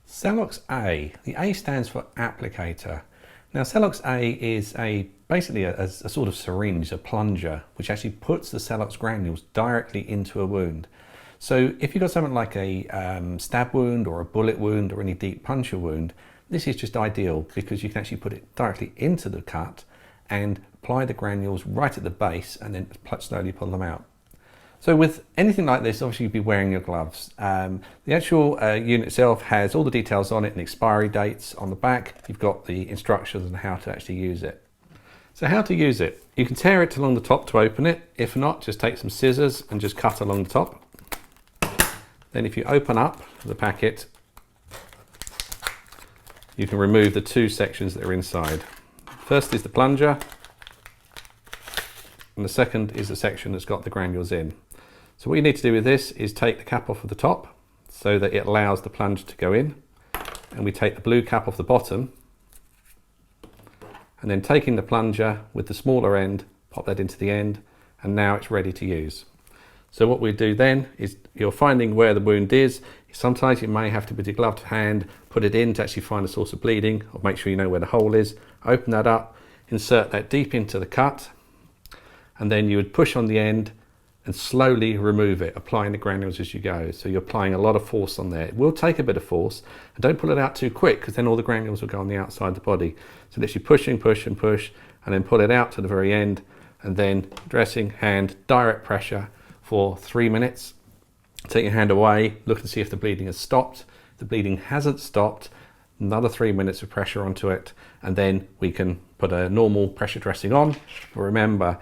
Celox A. The A stands for applicator. Now Celox A is basically a sort of syringe, a plunger, which actually puts the Celox granules directly into a wound. So if you've got something like a stab wound or a bullet wound or any deep puncture wound, this is just ideal because you can actually put it directly into the cut and apply the granules right at the base and then slowly pull them out. So with anything like this, obviously you'd be wearing your gloves. The actual unit itself has all the details on it and expiry dates on the back. You've got the instructions on how to actually use it. So how to use it? You can tear it along the top to open it. If not, just take some scissors and just cut along the top. Then if you open up the packet, you can remove the two sections that are inside. First is the plunger, and the second is the section that's got the granules in. So what you need to do with this is take the cap off of the top so that it allows the plunger to go in, and we take the blue cap off the bottom, and then taking the plunger with the smaller end, pop that into the end, and now it's ready to use. So what we do then is, you're finding where the wound is. Sometimes you may have to, with your gloved hand, put it in to actually find the source of bleeding, or make sure you know where the hole is. Open that up, insert that deep into the cut, and then you would push on the end and slowly remove it, applying the granules as you go. So you're applying a lot of force on there. It will take a bit of force, and don't pull it out too quick because then all the granules will go on the outside of the body. So literally pushing, push and push, and then pull it out to the very end, and then dressing, hand, direct pressure for 3 minutes. Take your hand away, look and see if the bleeding has stopped. If the bleeding hasn't stopped, another 3 minutes of pressure onto it, and then we can put a normal pressure dressing on. But remember,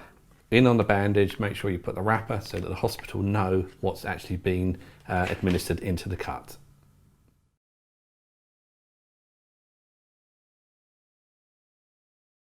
in on the bandage, make sure you put the wrapper so that the hospital know what's actually been administered into the cut.